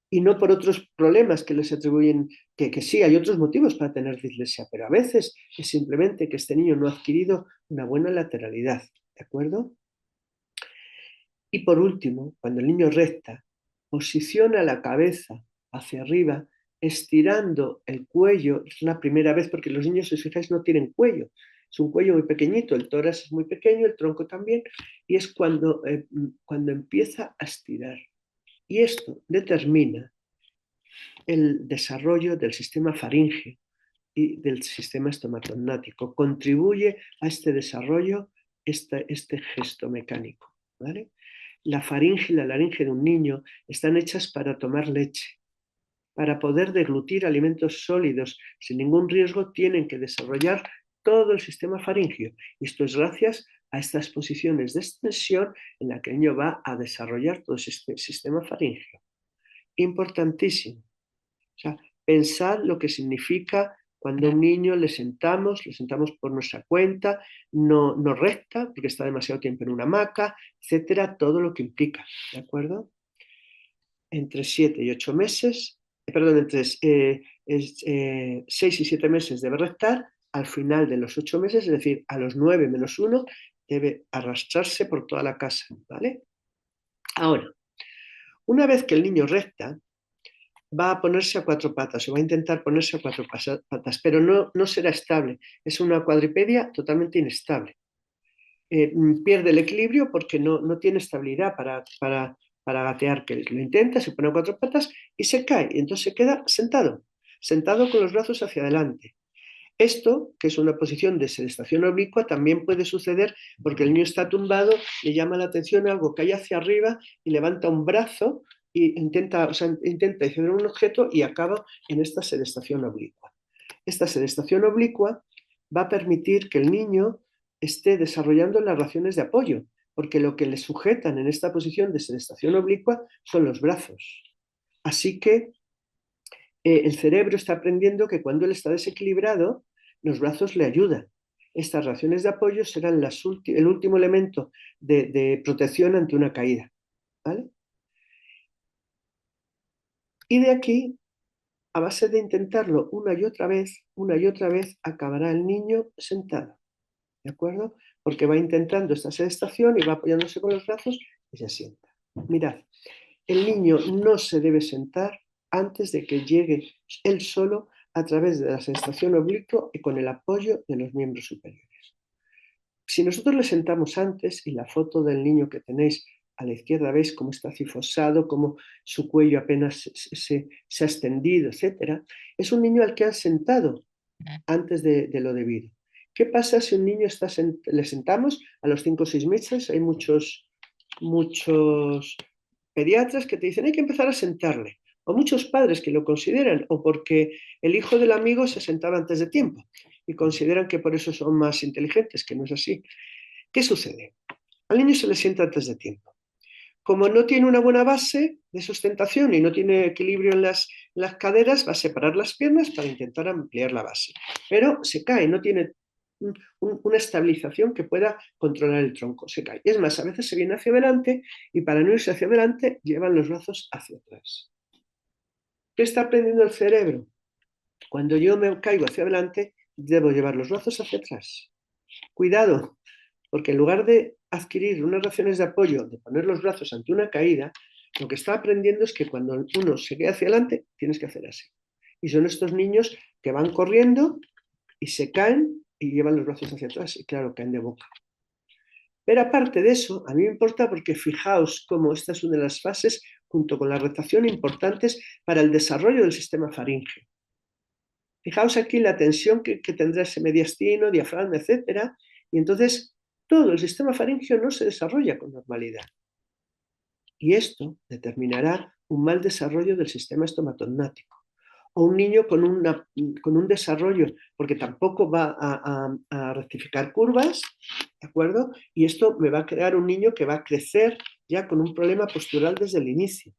Y no por otros problemas que les atribuyen, que sí, hay otros motivos para tener dislexia, pero a veces es simplemente que este niño no ha adquirido una buena lateralidad, ¿de acuerdo? Y por último, cuando el niño recta, posiciona la cabeza hacia arriba, estirando el cuello. Es la primera vez porque los niños, si os fijáis, no tienen cuello. Es un cuello muy pequeñito, el tórax es muy pequeño, el tronco también, y es cuando empieza a estirar. Y esto determina el desarrollo del sistema faringe y del sistema estomatognático. Contribuye a este desarrollo este gesto mecánico, ¿vale? la faringe y la laringe de un niño están hechas para tomar leche. Para poder deglutir alimentos sólidos sin ningún riesgo, tienen que desarrollar todo el sistema faríngeo. Y esto es gracias a estas posiciones de extensión en la que el niño va a desarrollar todo este sistema faríngeo. Importantísimo. O sea, pensad lo que significa cuando a un niño le sentamos por nuestra cuenta, no recta, porque está demasiado tiempo en una hamaca, etcétera, todo lo que implica, ¿de acuerdo? Entre 7 y 8 meses, entre 6 y 7 meses debe rectar, al final de los 8 meses, es decir, a los 9 menos 1, debe arrastrarse por toda la casa, ¿vale? Ahora, una vez que el niño recta, va a ponerse a 4 patas o va a intentar ponerse a 4 patas, pero no será estable. Es una cuadripedia totalmente inestable. Pierde el equilibrio porque no tiene estabilidad para gatear, que lo intenta, se pone a 4 patas y se cae, y entonces se queda sentado con los brazos hacia adelante. Esto, que es una posición de sedestación oblicua, también puede suceder porque el niño está tumbado, le llama la atención algo, cae hacia arriba y levanta un brazo e intenta acceder a un objeto y acaba en esta sedestación oblicua. Esta sedestación oblicua va a permitir que el niño esté desarrollando las relaciones de apoyo, porque lo que le sujetan en esta posición de sedestación oblicua son los brazos. Así que el cerebro está aprendiendo que cuando él está desequilibrado, los brazos le ayudan. Estas reacciones de apoyo serán el último elemento de protección ante una caída, ¿vale? Y de aquí, a base de intentarlo una y otra vez, acabará el niño sentado, ¿de acuerdo? Porque va intentando esta sedestación y va apoyándose con los brazos y se sienta. Mirad, el niño no se debe sentar antes de que llegue él solo a través de la sedestación oblicua y con el apoyo de los miembros superiores. Si nosotros le sentamos antes, y la foto del niño que tenéis a la izquierda veis cómo está cifosado, cómo su cuello apenas se ha extendido, etc., es un niño al que han sentado antes de lo debido. ¿Qué pasa si un niño le sentamos a los 5 o 6 meses? Hay muchos pediatras que te dicen hay que empezar a sentarle, o muchos padres que lo consideran, o porque el hijo del amigo se sentaba antes de tiempo y consideran que por eso son más inteligentes, que no es así. ¿Qué sucede? Al niño se le sienta antes de tiempo. Como no tiene una buena base de sustentación y no tiene equilibrio en las caderas, va a separar las piernas para intentar ampliar la base. Pero se cae, no tiene una estabilización que pueda controlar el tronco, se cae. Es más, a veces se viene hacia adelante y para no irse hacia adelante llevan los brazos hacia atrás. ¿Qué está aprendiendo el cerebro? Cuando yo me caigo hacia adelante, debo llevar los brazos hacia atrás. Cuidado, porque en lugar de adquirir unas reacciones de apoyo, de poner los brazos ante una caída, lo que está aprendiendo es que cuando uno se queda hacia adelante, tienes que hacer así. Y son estos niños que van corriendo y se caen y llevan los brazos hacia atrás y claro, caen de boca. Pero aparte de eso, a mí me importa porque fijaos cómo esta es una de las fases, junto con la rectación, importantes para el desarrollo del sistema faríngeo. Fijaos aquí la tensión que tendrá ese mediastino, diafragma, etc. Y entonces todo el sistema faríngeo no se desarrolla con normalidad. Y esto determinará un mal desarrollo del sistema estomatognático. O un niño con un desarrollo, porque tampoco va a rectificar curvas, ¿de acuerdo? Y esto me va a crear un niño que va a crecer ya con un problema postural desde el inicio.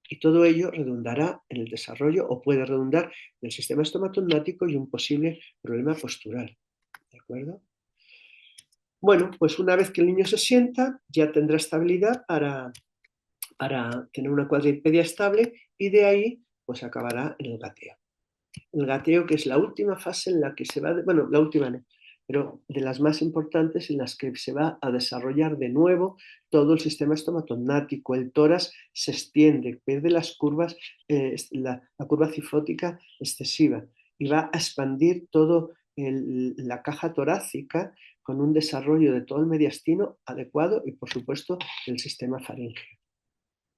Y todo ello redundará en el desarrollo o puede redundar en el sistema estomatognático y un posible problema postural, ¿de acuerdo? Bueno, pues una vez que el niño se sienta, ya tendrá estabilidad para tener una cuadripedia estable y de ahí pues acabará en el gateo. El gateo, que es la última fase en la que se va, bueno, la última no, pero de las más importantes en las que se va a desarrollar de nuevo todo el sistema estomatognático, el tórax se extiende, pierde las curvas, la curva cifótica excesiva y va a expandir todo la caja torácica con un desarrollo de todo el mediastino adecuado y por supuesto el sistema faríngeo.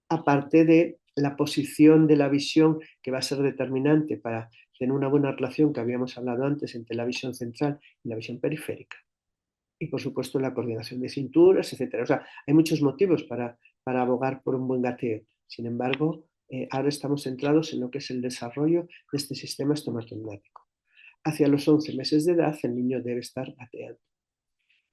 Aparte de la posición de la visión que va a ser determinante para tener una buena relación que habíamos hablado antes entre la visión central y la visión periférica. y por supuesto la coordinación de cinturas, etcétera. O sea, hay muchos motivos para abogar por un buen gateo. Sin embargo, ahora estamos centrados en lo que es el desarrollo de este sistema estomatognático. Hacia los 11 meses de edad el niño debe estar gateando.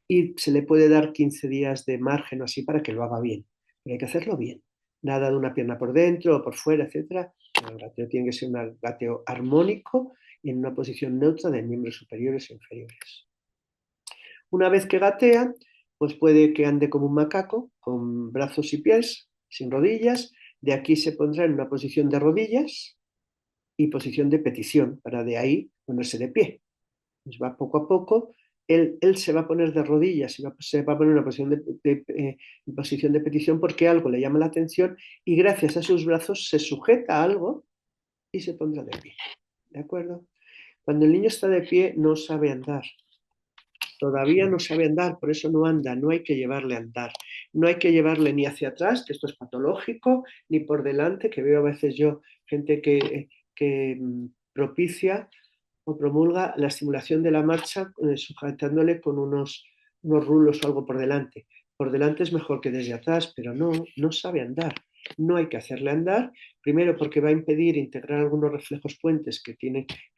Y se le puede dar 15 días de margen o así para que lo haga bien. Pero hay que hacerlo bien. Nada de una pierna por dentro o por fuera, etcétera. El gateo tiene que ser un gateo armónico y en una posición neutra de miembros superiores e inferiores. Una vez que gatea, pues puede que ande como un macaco, con brazos y pies, sin rodillas. De aquí se pondrá en una posición de rodillas y posición de petición, para de ahí ponerse de pie. Pues va poco a poco, él se va a poner de rodillas y se va a poner en una posición de petición porque algo le llama la atención y gracias a sus brazos se sujeta a algo y se pondrá de pie. ¿De acuerdo? Cuando el niño está de pie no sabe andar. Todavía no sabe andar, por eso no anda, no hay que llevarle a andar. No hay que llevarle ni hacia atrás, que esto es patológico, ni por delante, que veo a veces yo gente que propicia o promulga la estimulación de la marcha sujetándole con unos rulos o algo por delante. Por delante es mejor que desde atrás, pero no sabe andar. No hay que hacerle andar, primero porque va a impedir integrar algunos reflejos puentes que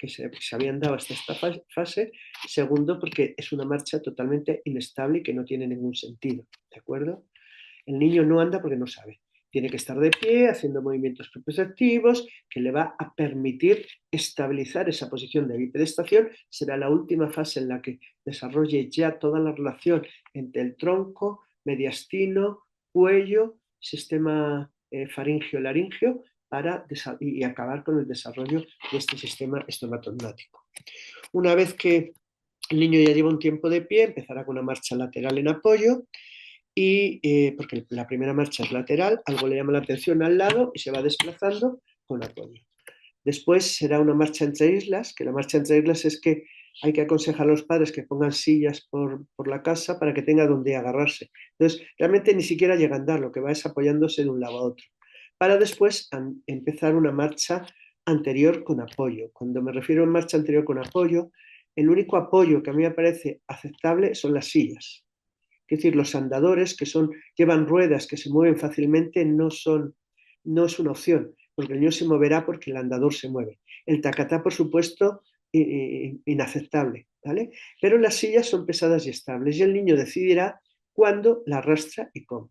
se habían dado hasta esta fase, segundo porque es una marcha totalmente inestable y que no tiene ningún sentido, ¿de acuerdo? El niño no anda porque no sabe. Tiene que estar de pie, haciendo movimientos propioceptivos, que le va a permitir estabilizar esa posición de bipedestación. Será la última fase en la que desarrolle ya toda la relación entre el tronco, mediastino, cuello, sistema faringio-laringio, y acabar con el desarrollo de este sistema estomatognático. Una vez que el niño ya lleva un tiempo de pie, empezará con una marcha lateral en apoyo, porque la primera marcha es lateral, algo le llama la atención al lado y se va desplazando con apoyo. Después será una marcha entre islas, que la marcha entre islas es que hay que aconsejar a los padres que pongan sillas por la casa para que tenga donde agarrarse. Entonces, realmente ni siquiera llega a andar, lo que va es apoyándose de un lado a otro. Para después empezar una marcha anterior con apoyo. Cuando me refiero a marcha anterior con apoyo, el único apoyo que a mí me parece aceptable son las sillas. Es decir, los andadores llevan ruedas que se mueven fácilmente, no es una opción, porque el niño se moverá porque el andador se mueve. El tacatá, por supuesto, inaceptable, ¿vale? Pero las sillas son pesadas y estables y el niño decidirá cuándo la arrastra y cómo.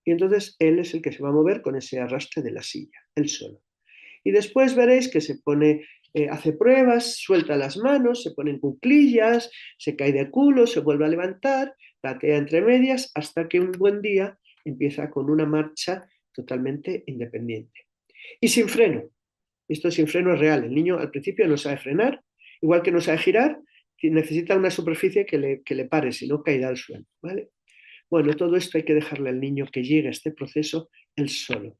Y entonces él es el que se va a mover con ese arrastre de la silla, él solo. Y después veréis que hace pruebas, suelta las manos, se pone en cuclillas, se cae de culo, se vuelve a levantar, gatea entre medias, hasta que un buen día empieza con una marcha totalmente independiente. Y sin freno. Esto sin freno es real. El niño al principio no sabe frenar, igual que no sabe girar, necesita una superficie que le pare, si no caerá al suelo. ¿Vale? Bueno, todo esto hay que dejarle al niño que llegue a este proceso él solo,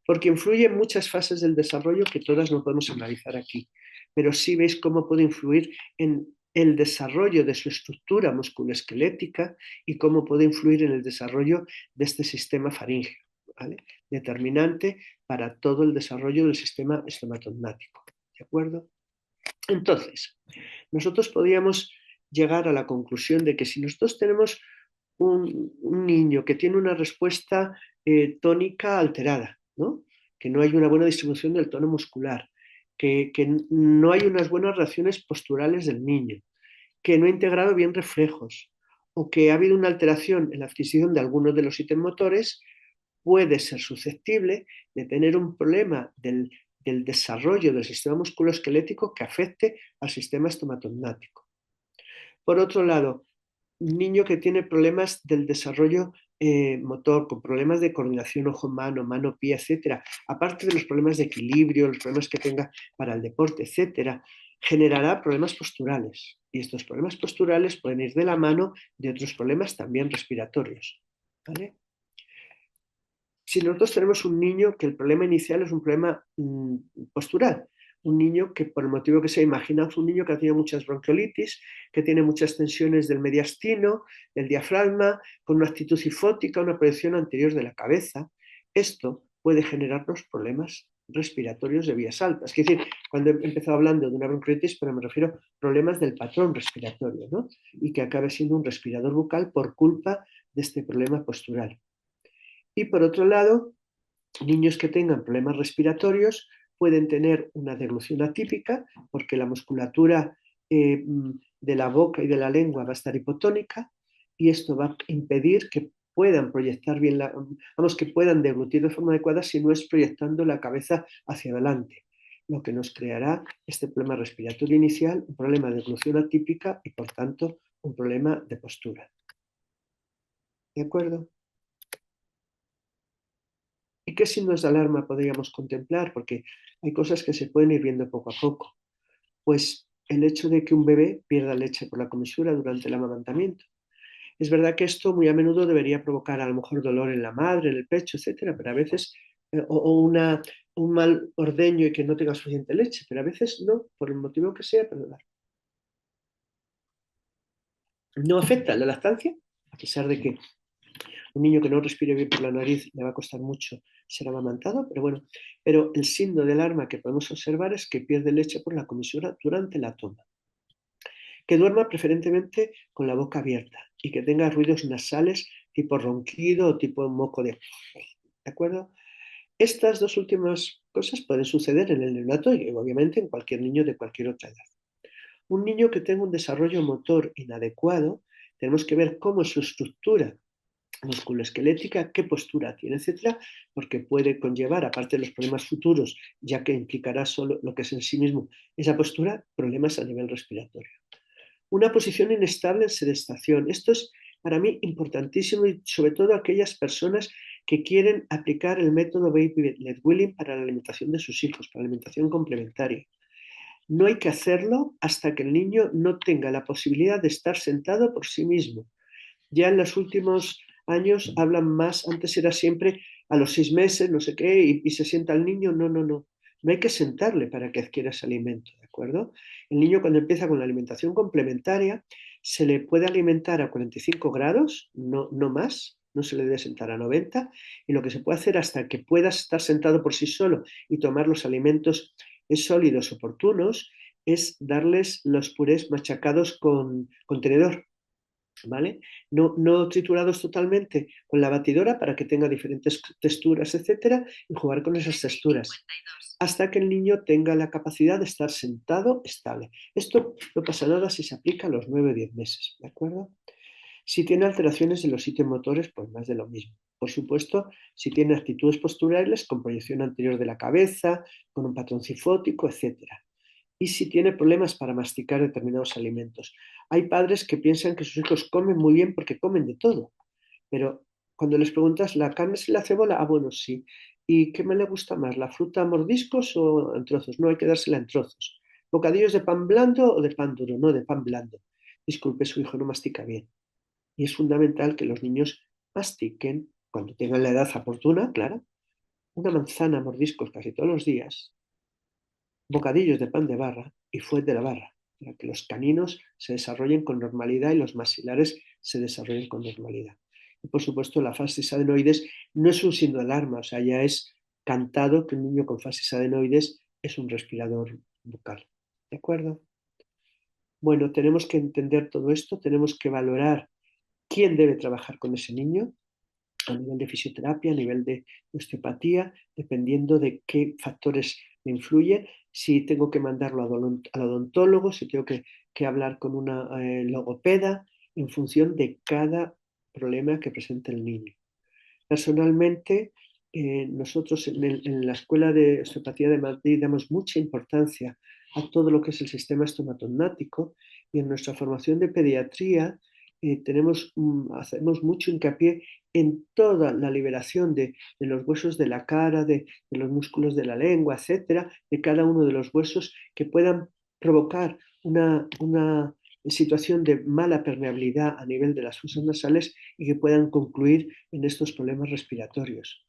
porque influye en muchas fases del desarrollo que todas no podemos analizar aquí, pero sí veis cómo puede influir en el desarrollo de su estructura musculoesquelética y cómo puede influir en el desarrollo de este sistema faríngeo, ¿vale? Determinante para todo el desarrollo del sistema estomatognático, ¿de acuerdo? Entonces, nosotros podríamos llegar a la conclusión de que si nosotros tenemos un niño que tiene una respuesta tónica alterada, ¿no? Que no hay una buena distribución del tono muscular, que no hay unas buenas reacciones posturales del niño, que no ha integrado bien reflejos o que ha habido una alteración en la adquisición de algunos de los ítems motores, puede ser susceptible de tener un problema del desarrollo del sistema musculoesquelético que afecte al sistema estomatognático. Por otro lado, un niño que tiene problemas del desarrollo motor, con problemas de coordinación ojo-mano, mano-pie, etcétera, aparte de los problemas de equilibrio, los problemas que tenga para el deporte, etcétera, generará problemas posturales. Y estos problemas posturales pueden ir de la mano de otros problemas también respiratorios. ¿Vale? Si nosotros tenemos un niño que el problema inicial es un problema postural, un niño que por el motivo que sea, imaginaos un niño que ha tenido muchas bronquiolitis, que tiene muchas tensiones del mediastino, del diafragma, con una actitud cifótica, una proyección anterior de la cabeza, esto puede generarnos problemas respiratorios de vías altas. Es decir, cuando he empezado hablando de una bronquiolitis, pero me refiero a problemas del patrón respiratorio, ¿no? Y que acabe siendo un respirador bucal por culpa de este problema postural. Y por otro lado, niños que tengan problemas respiratorios pueden tener una deglución atípica porque la musculatura de la boca y de la lengua va a estar hipotónica y esto va a impedir que puedan proyectar bien, vamos, que puedan deglutir de forma adecuada si no es proyectando la cabeza hacia adelante, lo que nos creará este problema respiratorio inicial, un problema de deglución atípica y por tanto un problema de postura. ¿De acuerdo? ¿Y qué signos de alarma podríamos contemplar? Porque hay cosas que se pueden ir viendo poco a poco. Pues el hecho de que un bebé pierda leche por la comisura durante el amamantamiento. Es verdad que esto muy a menudo debería provocar a lo mejor dolor en la madre, en el pecho, etcétera, pero a veces, un mal ordeño y que no tenga suficiente leche, pero a veces no, por el motivo que sea, pero no afecta la lactancia, a pesar de que un niño que no respire bien por la nariz le va a costar mucho ser amamantado, pero bueno, pero el signo de alarma que podemos observar es que pierde leche por la comisura durante la toma. Que duerma preferentemente con la boca abierta y que tenga ruidos nasales tipo ronquido o tipo moco ¿de acuerdo? Estas dos últimas cosas pueden suceder en el neonato y obviamente en cualquier niño de cualquier otra edad. Un niño que tenga un desarrollo motor inadecuado, tenemos que ver cómo es su estructura musculoesquelética, qué postura tiene, etcétera, porque puede conllevar, aparte de los problemas futuros, ya que implicará solo lo que es en sí mismo esa postura, problemas a nivel respiratorio. Una posición inestable en sedestación. Esto es para mí importantísimo y sobre todo aquellas personas que quieren aplicar el método Baby-led Weaning para la alimentación de sus hijos, para la alimentación complementaria. No hay que hacerlo hasta que el niño no tenga la posibilidad de estar sentado por sí mismo. Ya en los últimos años hablan más, antes era siempre a los 6 meses, no sé qué, y se sienta el niño, no, no, no. No hay que sentarle para que adquiera ese alimento, ¿de acuerdo? El niño cuando empieza con la alimentación complementaria se le puede alimentar a 45 grados, no, no más, no se le debe sentar a 90, y lo que se puede hacer hasta que pueda estar sentado por sí solo y tomar los alimentos sólidos oportunos es darles los purés machacados con tenedor, ¿vale? No, no triturados totalmente con la batidora para que tenga diferentes texturas, etcétera, y jugar con esas texturas hasta que el niño tenga la capacidad de estar sentado estable. Esto no pasa nada si se aplica a los 9 o 10 meses, ¿de acuerdo? Si tiene alteraciones de los sitios motores, pues más de lo mismo. Por supuesto, si tiene actitudes posturales con proyección anterior de la cabeza, con un patrón cifótico, etcétera. Y si tiene problemas para masticar determinados alimentos. Hay padres que piensan que sus hijos comen muy bien porque comen de todo, pero cuando les preguntas, ¿la carne sin la cebolla? Ah, bueno, sí. ¿Y qué me le gusta más, la fruta a mordiscos o en trozos? No, hay que dársela en trozos. ¿Bocadillos de pan blando o de pan duro? No, de pan blando. Disculpe, su hijo no mastica bien. Y es fundamental que los niños mastiquen, cuando tengan la edad oportuna, claro, una manzana a mordiscos casi todos los días, bocadillos de pan de barra y fuet de la barra, para que los caninos se desarrollen con normalidad y los maxilares se desarrollen con normalidad. Y por supuesto, la fascis adenoides no es un signo de alarma, o sea, ya es cantado que un niño con fascis adenoides es un respirador bucal. ¿De acuerdo? Bueno, tenemos que entender todo esto, tenemos que valorar quién debe trabajar con ese niño a nivel de fisioterapia, a nivel de osteopatía, dependiendo de qué factores me influyen, si tengo que mandarlo al odontólogo, si tengo que hablar con una logopeda, en función de cada problema que presente el niño. Personalmente, nosotros en la Escuela de Osteopatía de Madrid damos mucha importancia a todo lo que es el sistema estomatognático y en nuestra formación de pediatría hacemos mucho hincapié en toda la liberación de los huesos de la cara, de los músculos de la lengua, etcétera, de cada uno de los huesos que puedan provocar una situación de mala permeabilidad a nivel de las fosas nasales y que puedan concluir en estos problemas respiratorios.